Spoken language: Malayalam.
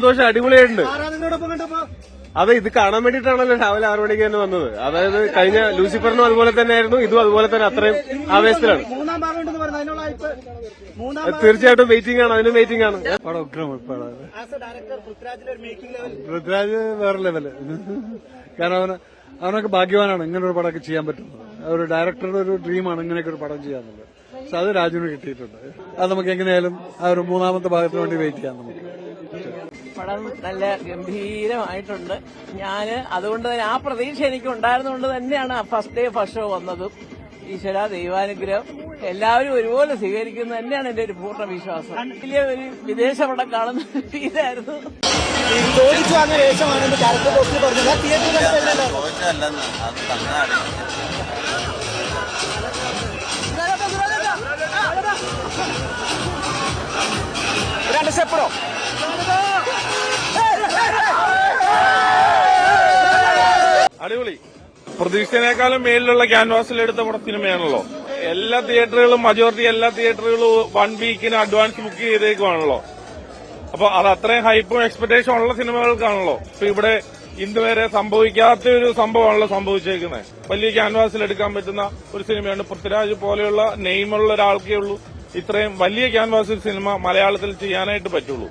സന്തോഷം, അടിപൊളിയായിട്ടുണ്ട്. അതെ, ഇത് കാണാൻ വേണ്ടിയിട്ടാണല്ലോ രാവിലെ 6 മണിക്ക് തന്നെ വന്നത്. അതായത് കഴിഞ്ഞ ലൂസിഫറിനും അതുപോലെ തന്നെ ആയിരുന്നു, ഇതും അതുപോലെ തന്നെ അത്രയും ആവേശത്തിലാണ്. തീർച്ചയായിട്ടും വെയിറ്റിംഗ് ആണ്, അതിനും വെയിറ്റിംഗ് ആണ്. പൃഥ്വിരാജ് വേറെ ലെവല്. കാരണം അവനൊക്കെ ഭാഗ്യവാനാണ്, ഇങ്ങനെ ഒരു പടമൊക്കെ ചെയ്യാൻ പറ്റുന്നത്. ഒരു ഡയറക്ടറുടെ ഒരു ഡ്രീമാണ് ഇങ്ങനെയൊക്കെ ഒരു പടം ചെയ്യാന്നുള്ളത്. പക്ഷെ അത് രാജുവിന് കിട്ടിയിട്ടുണ്ട്. അത് നമുക്ക് എങ്ങനെയായാലും ആ ഒരു മൂന്നാമത്തെ ഭാഗത്തിന് വേണ്ടി വെയിറ്റ് ചെയ്യാം. നമുക്ക് പടം നല്ല ഗംഭീരമായിട്ടുണ്ട്. അതുകൊണ്ട് തന്നെ ആ പ്രതീക്ഷ എനിക്ക് ഉണ്ടായിരുന്നുകൊണ്ട് തന്നെയാണ് ഫസ്റ്റ് ഡേ ഫസ്റ്റ് ഷോ വന്നതും. ഈശ്വര ദൈവാനുഗ്രഹം എല്ലാവരും ഒരുപോലെ സ്വീകരിക്കുന്നത് തന്നെയാണ് എന്റെ ഒരു പൂർണ്ണ വിശ്വാസം. വലിയ ഒരു വിദേശ പടം കാണുന്ന ഫീലായിരുന്നു. അടിപൊളി. പ്രതീക്ഷനേക്കാളും മേലിലുള്ള ക്യാൻവാസിലെടുത്ത സിനിമയാണല്ലോ. എല്ലാ തിയേറ്ററുകളും, മജോറിറ്റി എല്ലാ തിയേറ്ററുകളും 1 വീക്കിന് അഡ്വാൻസ് ബുക്ക് ചെയ്തേക്കുവാണല്ലോ. അപ്പൊ അത് അത്രയും ഹൈപ്പും എക്സ്പെക്ടേഷൻ ഉള്ള സിനിമകൾക്കാണല്ലോ. ഇപ്പൊ ഇവിടെ ഇന്നുവരെ സംഭവിക്കാത്ത ഒരു സംഭവമാണല്ലോ സംഭവിച്ചേക്കുന്നത്. വലിയ ക്യാൻവാസിൽ എടുക്കാൻ പറ്റുന്ന ഒരു സിനിമയാണ്. പൃഥ്വിരാജ് പോലെയുള്ള നെയിമുള്ള ഒരാൾക്കേ ഉള്ളൂ ഇത്രയും വലിയ ക്യാൻവാസിൽ സിനിമ മലയാളത്തിൽ ചെയ്യാനായിട്ട് പറ്റുള്ളൂ.